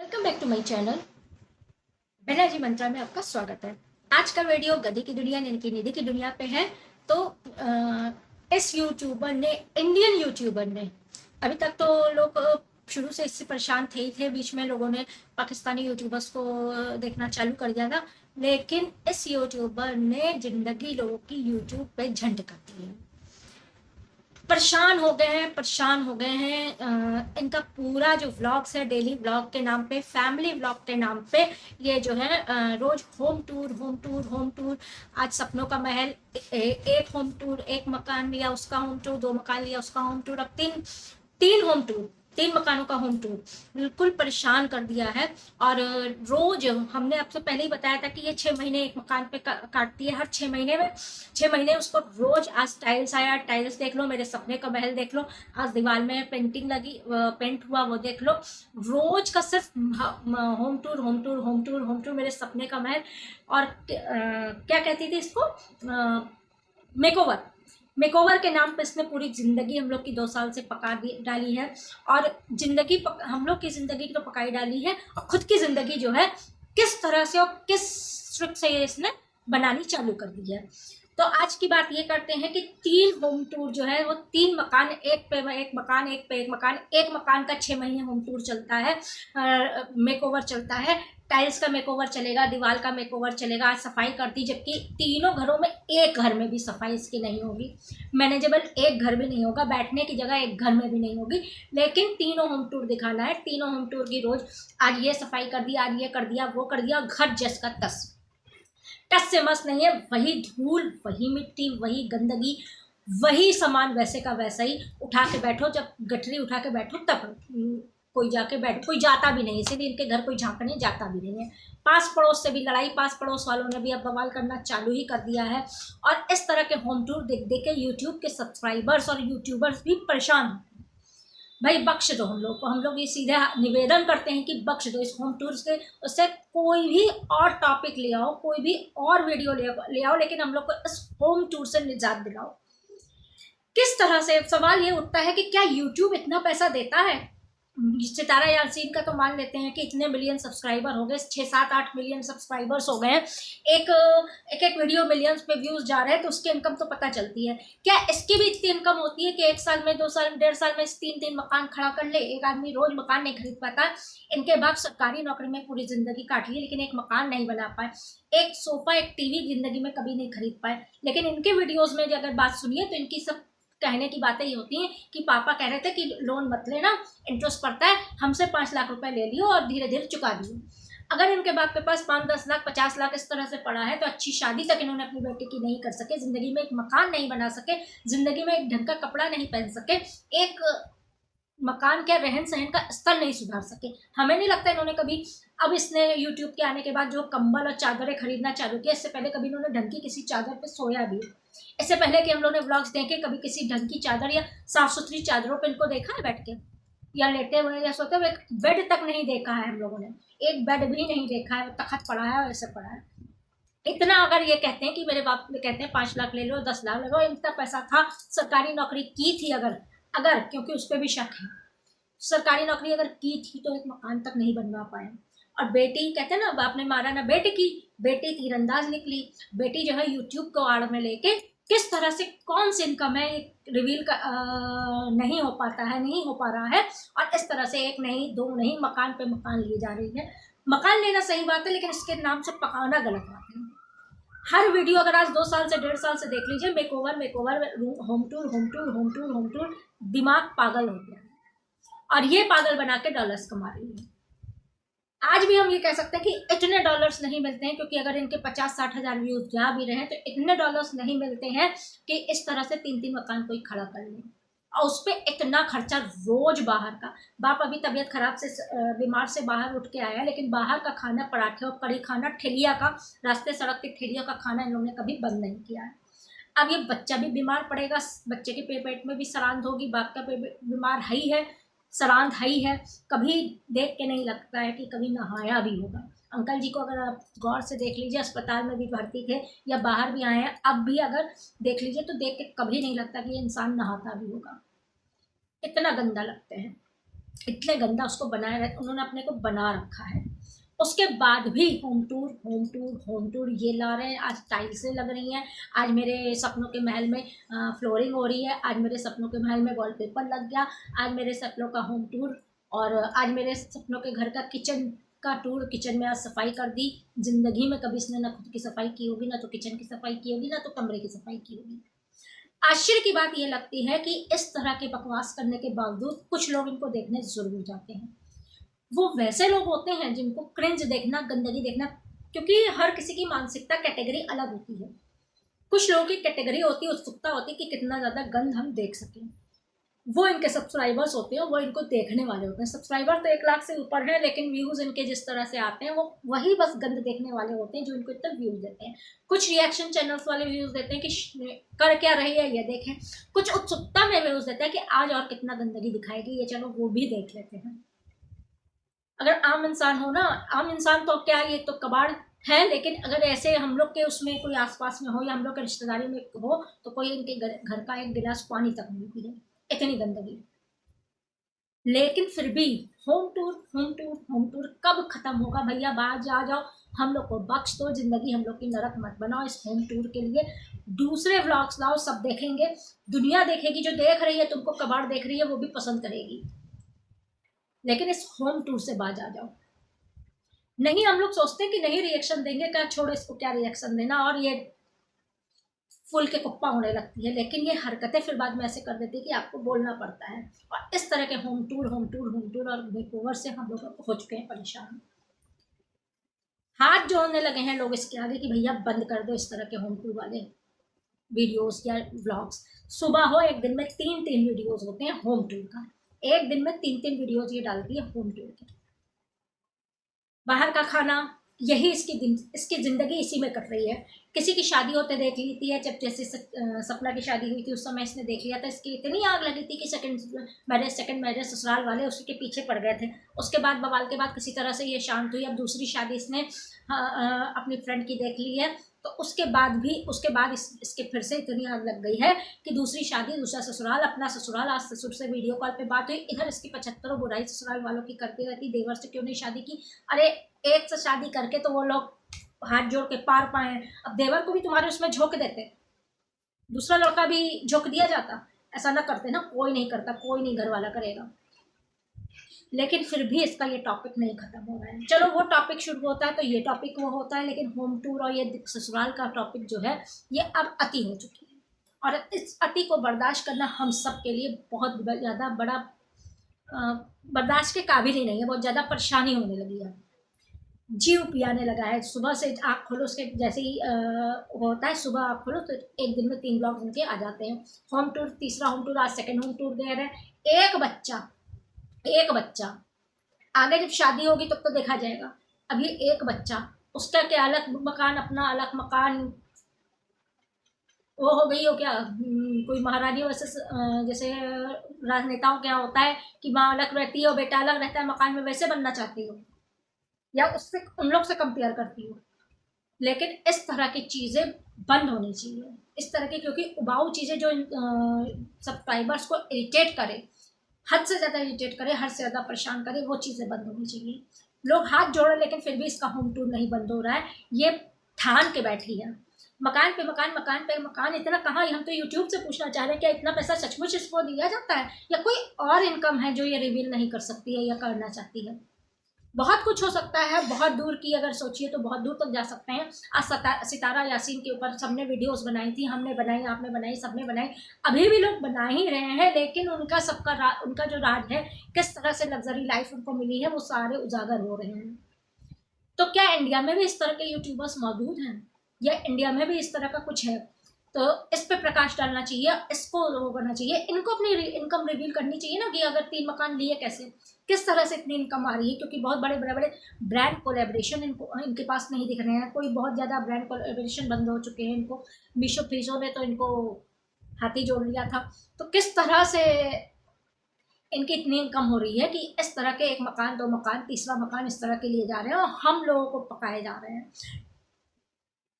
Welcome back to my channel बहना जी मंत्रा में आपका स्वागत है। आज का वीडियो गधी की दुनिया यानी कि निधि की दुनिया पे है। तो इस यूट्यूबर ने, इंडियन यूट्यूबर ने, अभी तक तो लोग शुरू से इससे परेशान थे ही थे। बीच में लोगों ने पाकिस्तानी यूट्यूबर्स को देखना चालू कर दिया था, लेकिन इस यूट्यूबर ने जिंदगी लोगों की यूट्यूब पे झंड कर दी है। परेशान हो गए हैं। इनका पूरा जो व्लॉग्स है, डेली व्लॉग के नाम पे, फैमिली व्लॉग के नाम पे, ये जो है रोज home tour home tour home tour. आज सपनों का महल, एक होम टूर, एक मकान लिया उसका होम टूर, दो मकान लिया उसका होम टूर, अब तीन तीन होम टूर, तीन मकानों का होम टूर। बिल्कुल परेशान कर दिया है। और रोज हमने आपसे पहले ही बताया था कि ये 6 महीने एक मकान पे काटती है। हर 6 महीने में 6 महीने उसको रोज, आज टाइल्स आया, टाइल्स देख लो, मेरे सपने का महल देख लो, आज दीवार में पेंटिंग लगी, पेंट हुआ, वो देख लो। रोज का सिर्फ home tour home tour home tour home tour, मेरे सपने का महल। और क्या कहती थी इसको, मेकओवर। मेकओवर के नाम पर इसने पूरी जिंदगी हम लोग की 2 साल से पका डाली है। और जिंदगी हम लोग की जिंदगी तो पकाई डाली है, और खुद की जिंदगी जो है किस तरह से और किस ट्रिक से ये इसने बनानी चालू कर दी है। तो आज की बात ये करते हैं कि 3 होम टूर जो है वो 3 मकान, एक पे एक मकान, एक पे एक मकान, एक मकान का 6 महीने होम टूर चलता है, मेकओवर चलता है। टाइल्स का मेकओवर चलेगा, दीवार का मेकओवर चलेगा। आज सफाई कर दी, जबकि तीनों घरों में एक घर में भी सफाई इसकी नहीं होगी, मैनेजेबल एक घर भी नहीं होगा, बैठने की जगह एक घर में भी नहीं होगी, लेकिन तीनों होम टूर दिखाना है। तीनों होम टूर की रोज, आज ये सफाई कर दी, आज ये कर दिया, वो कर दिया। घर जस का तस, टस से मस नहीं है। वही धूल, वही मिट्टी, वही गंदगी, वही सामान वैसे का वैसा ही उठा के बैठो। जब गठरी उठा के बैठो तब कोई जाके बैठ, कोई जाता भी नहीं, इसीलिए इनके घर कोई झांकने जाता भी नहीं है। पास पड़ोस से भी लड़ाई, पास पड़ोस वालों ने भी अब बवाल करना चालू ही कर दिया है। और इस तरह के होम टूर देख देख के यूट्यूब के सब्सक्राइबर्स और यूट्यूबर्स भी परेशान हैं। भाई बख्श दो हम लोग को, हम लोग ये सीधा निवेदन करते हैं कि बख्श दो इस होम टूर्स के। उससे कोई भी और टॉपिक ले आओ, कोई भी और वीडियो ले आओ, लेकिन हम लोग को इस होम टूर से निजात दिलाओ। किस तरह से सवाल ये उठता है कि क्या यूट्यूब इतना पैसा देता है? सितारा यासीन का तो मान लेते हैं कि इतने मिलियन सब्सक्राइबर हो गए, 6 7 8 मिलियन सब्सक्राइबर्स हो गए हैं, एक एक एक वीडियो मिलियंस पे व्यूज जा रहे हैं, तो उसकी इनकम तो पता चलती है। क्या इसकी भी इतनी इनकम होती है कि 1 साल में, 2 साल, 1.5 साल में 3 3 मकान खड़ा कर ले? एक आदमी रोज मकान नहीं खरीद पाता। इनके बाप सरकारी नौकरी में पूरी जिंदगी काट ली, लेकिन एक मकान नहीं बना पाए, एक सोफा, एक टीवी जिंदगी में कभी नहीं खरीद पाए। लेकिन इनके वीडियोज में अगर बात सुनिए तो इनकी सब कहने की बातें ये होती हैं कि पापा कह रहे थे कि लोन मत लेना, इंटरेस्ट पड़ता है, हमसे 5 लाख रुपए ले लियो और धीरे धीरे चुका दियो। अगर इनके बाप के पास 5 10 लाख 50 लाख इस तरह से पड़ा है, तो अच्छी शादी तक इन्होंने अपनी बेटी की नहीं कर सके, जिंदगी में एक मकान नहीं बना सके, जिंदगी में एक ढंग का कपड़ा नहीं पहन सके, एक मकान के रहन सहन का स्तर नहीं सुधार सके। हमें नहीं लगता इन्होंने कभी, अब इसने यूट्यूब के आने के बाद जो कंबल और चादरें खरीदना चालू किया, इससे पहले कभी इन्होंने ढंग की किसी चादर पे सोया भी? इससे पहले कि हम लोगों ने व्लॉग्स देखे, कभी किसी ढंग की चादर या साफ सुथरी चादरों पे इनको देखा है बैठ के, या लेटे हुए या सोते हुए? बेड तक नहीं देखा है हम लोगों ने, एक बेड भी नहीं देखा है, तखत पड़ा है और ऐसे पड़ा है। इतना अगर ये कहते हैं कि मेरे बाप कहते हैं 5 लाख ले लो, 10 लाख ले लो, इतना पैसा था, सरकारी नौकरी की थी अगर, क्योंकि उस पर भी शक है, सरकारी नौकरी अगर की थी तो एक मकान तक नहीं बनवा पाए। और बेटी कहते हैं ना, बाप ने मारा ना बेटी की, बेटी तीरंदाज निकली। बेटी जो है यूट्यूब को आड़ में लेके किस तरह से, कौन सी इनकम है रिवील का नहीं हो पाता है, नहीं हो पा रहा है। और इस तरह से एक नहीं, दो नहीं, मकान पे मकान लिए जा रही है। मकान लेना सही बात है, लेकिन इसके नाम से पकाना गलत बात है। हर वीडियो अगर आज 2 साल से 1.5 साल से देख लीजिए, makeover makeover, home tour home tour home tour home tour, दिमाग पागल हो गया है। और ये पागल बना के डॉलर्स कमा रही है। आज भी हम ये कह सकते हैं कि इतने डॉलर्स नहीं मिलते हैं, क्योंकि अगर इनके 50 60 हज़ार व्यूज जा भी रहे हैं तो इतने डॉलर्स नहीं मिलते हैं कि इस तरह से 3 3 मकान कोई खड़ा कर ले, और उस पर इतना खर्चा रोज बाहर का। बाप अभी तबीयत खराब से, बीमार से बाहर उठ के आया, लेकिन बाहर का खाना, पराठे और कड़ी खाना, ठेलिया का, रास्ते सड़क के ठेलिया का खाना इन लोगों ने कभी बंद नहीं किया है। अब ये बच्चा भी बीमार पड़ेगा, बच्चे के पेट में भी सरांध होगी, बाप का बीमार है, सरांध है। कभी देख के नहीं लगता है कि कभी नहाया भी होगा। अंकल जी को अगर आप गौर से देख लीजिए, अस्पताल में भी भर्ती थे या बाहर भी आए हैं, अब भी अगर देख लीजिए तो देख के कभी नहीं लगता कि ये इंसान नहाता भी होगा। इतना गंदा लगते हैं। इतने गंदा उसको बनाया, उन्होंने अपने को बना रखा है। उसके बाद भी home tour home tour home tour ये ला रहे हैं। आज टाइल्सें लग रही हैं, आज मेरे सपनों के महल में फ्लोरिंग हो रही है, आज मेरे सपनों के महल में वॉलपेपर लग गया, आज मेरे सपनों का होम टूर, और आज मेरे सपनों के घर का किचन का टूर। किचन में आज सफाई कर दी। जिंदगी में कभी इसने ना खुद की सफाई की होगी, ना तो किचन की सफाई की होगी, ना तो कमरे की सफाई की होगी। आश्चर्य की बात यह लगती है कि इस तरह के बकवास करने के बावजूद कुछ लोग इनको देखने जरूर जाते हैं। वो वैसे लोग होते हैं जिनको क्रिंज देखना, गंदगी देखना, क्योंकि हर किसी की मानसिकता कैटेगरी अलग होती है। कुछ लोगों की कैटेगरी होती है, उत्सुकता होती है कि कितना ज़्यादा गंद हम देख सकें। वो इनके सब्सक्राइबर्स होते हैं, वो इनको देखने वाले होते हैं। सब्सक्राइबर तो 1 लाख से ऊपर है, लेकिन व्यूज़ इनके जिस तरह से आते हैं वो वही बस गंद देखने वाले होते हैं जो इनको इतना व्यूज़ देते हैं। कुछ रिएक्शन चैनल्स वाले व्यूज़ देते हैं कि कर क्या रही है ये देखें। कुछ उत्सुकता में व्यूज़ देते हैं कि आज और कितना गंदगी दिखाएगी ये, चलो वो भी देख लेते हैं। अगर आम इंसान हो ना, आम इंसान तो क्या, ये तो कबाड़ है, लेकिन अगर ऐसे हम लोग के उसमें कोई आसपास में हो या हम लोग के रिश्तेदारी में हो तो कोई इनके घर का एक गिलास पानी तक नहीं पिए, इतनी गंदगी। लेकिन फिर भी home tour home tour home tour कब खत्म होगा भैया? बाहर जा जाओ, हम लोग को बख्श दो, जिंदगी हम लोग की नरक मत बनाओ इस होम टूर के लिए। दूसरे व्लॉग्स लाओ, सब देखेंगे, दुनिया देखेगी, जो देख रही है तुमको कबाड़ देख रही है वो भी पसंद करेगी, लेकिन इस होम टूर से बाज आ जाओ। नहीं, हम लोग सोचते हैं कि नहीं रिएक्शन देंगे, क्या छोड़ो इसको, क्या रिएक्शन देना, और ये फूल के कुप्पा होने लगती है। लेकिन ये हरकतें फिर बाद में ऐसे कर देती है कि आपको बोलना पड़ता है। और इस तरह के home tour home tour home tour और मेकओवर से हम लोग हो चुके हैं परेशान। हाथ जोड़ने लगे हैं लोग इसके आगे कि भैया बंद कर दो इस तरह के होम टूर वाले वीडियोस या व्लॉग्स। सुबह हो, एक दिन में 3 वीडियोस होते हैं होम टूर का, एक दिन में 3 वीडियोस ये डालती है होम टूर के। बाहर का खाना, यही इसकी ज़िंदगी इसी में कट रही है। किसी की शादी होते देख ली थी, जब जैसे सपना की शादी हुई थी उस समय इसने देख लिया था, इसकी इतनी आग लगी थी कि सेकंड मैरिज ससुराल वाले उसके पीछे पड़ गए थे। उसके बाद बवाल के बाद किसी तरह से ये शांत हुई। अब दूसरी शादी इसने अपनी फ्रेंड की देख ली है, तो उसके बाद इसके फिर से इतनी आग लग गई है कि दूसरी शादी, दूसरा ससुराल, अपना ससुराल। आज ससुर से वीडियो कॉल पे बात हुई, इधर इसकी 75 बुराई ससुराल वालों की करती रहती, देवर से क्यों नहीं शादी की। अरे एक से शादी करके तो वो लोग हाथ जोड़ के पार पाए। अब देवर को भी तुम्हारे उसमें झोंक देते, दूसरा लड़का भी झोंक दिया जाता। ऐसा ना करते ना, कोई नहीं करता, कोई नहीं घर वाला करेगा। लेकिन फिर भी इसका ये टॉपिक नहीं खत्म हो रहा है। चलो वो टॉपिक शुरू होता है तो ये टॉपिक वो होता है, लेकिन होम टूर और ये ससुराल का टॉपिक जो है ये अब अति हो चुकी है। और इस अति को बर्दाश्त करना हम सब के लिए बहुत ज़्यादा बड़ा बर्दाश्त के काबिल ही नहीं है। बहुत ज़्यादा परेशानी होने लगी है, जीव पियाने लगा है। सुबह से आँख खोलो, उसके जैसे ही होता है सुबह आँख खोलो तो एक दिन में 3 ब्लॉग उनके आ जाते हैं। होम टूर, तीसरा होम टूर, आज सेकंड होम टूर दे रहे हैं। एक बच्चा आगे जब शादी होगी तब तो देखा जाएगा। अभी एक बच्चा, उसका क्या अलग मकान, अपना अलग मकान, वो हो गई हो क्या कोई महारानी वैसे जैसे राजनेताओं क्या होता है कि माँ अलग रहती है और बेटा अलग रहता है मकान में, वैसे बनना चाहती हो या उससे उन लोग से कंपेयर करती हो। लेकिन इस तरह की चीज़ें बंद होनी चाहिए, इस तरह की, क्योंकि उबाऊ चीज़ें जो सब्सक्राइबर्स को इरिटेट करे, हद से ज़्यादा इरिटेट करे, हद से ज़्यादा परेशान करे, वो चीज़ें बंद होनी चाहिए। लोग हाथ जोड़े लेकिन फिर भी इसका होम टूर नहीं बंद हो रहा है। ये ठान के बैठी है, मकान पे मकान, मकान पे मकान। इतना कहाँ, हम तो यूट्यूब से पूछना चाह रहे हैं क्या इतना पैसा सचमुच इसको दिया जाता है या कोई और इनकम है जो ये रिवील नहीं कर सकती है या करना चाहती है। बहुत कुछ हो सकता है, बहुत दूर की अगर सोचिए तो बहुत दूर तक जा सकते हैं। आज सितारा यासीन के ऊपर सबने वीडियोस बनाई थी, हमने बनाई, आपने बनाई, सबने बनाई, अभी भी लोग बना ही रहे हैं। लेकिन उनका जो राज है, किस तरह से लग्जरी लाइफ उनको मिली है, वो सारे उजागर हो रहे हैं। तो क्या इंडिया में भी इस तरह के यूट्यूबर्स मौजूद हैं या इंडिया में भी इस तरह का कुछ है? तो इस पे प्रकाश डालना चाहिए, इसको वो करना चाहिए, इनको अपनी इनकम रिवील करनी चाहिए ना कि अगर 3 मकान लिए कैसे, किस तरह से इतनी इनकम आ रही है। क्योंकि बहुत बड़े ब्रांड कोलैबोरेशन इनके पास नहीं दिख रहे हैं। कोई बहुत ज़्यादा ब्रांड कोलैबोरेशन बंद हो चुके हैं। इनको मीशो फ्रीजो ने तो इनको हाथी जोड़ लिया था। तो किस तरह से इनकी इतनी इनकम हो रही है कि इस तरह के 1 मकान, 2 मकान, तीसरा मकान इस तरह के लिए जा रहे हैं और हम लोगों को पकाए जा रहे हैं।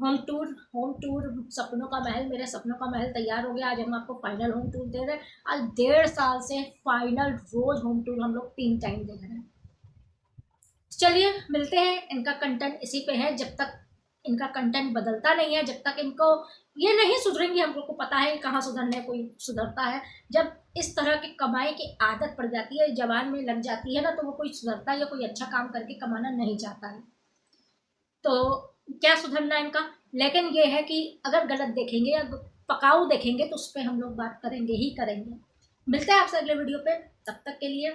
होम टूर सपनों का महल, मेरे सपनों का महल तैयार हो गया। आज हम आपको फाइनल होम टूर दे रहे हैं। आज 1.5 साल से फाइनल रोज होम टूर हम लोग 3 टाइम दे रहे हैं। चलिए मिलते हैं। इनका कंटेंट इसी पे है। जब तक इनका कंटेंट बदलता नहीं है, जब तक इनको ये नहीं सुधरेंगे, हम लोग को पता है कहाँ सुधरने कोई सुधरता है। जब इस तरह की कमाई की आदत पड़ जाती है, जबान में लग जाती है ना, तो वो कोई सुधरता है या कोई अच्छा काम करके कमाना नहीं चाहता है। तो क्या सुधरना है इनका। लेकिन ये है कि अगर गलत देखेंगे या पकाऊ देखेंगे तो उस पर हम लोग बात करेंगे ही करेंगे। मिलते हैं आपसे अगले वीडियो पे। तब तक के लिए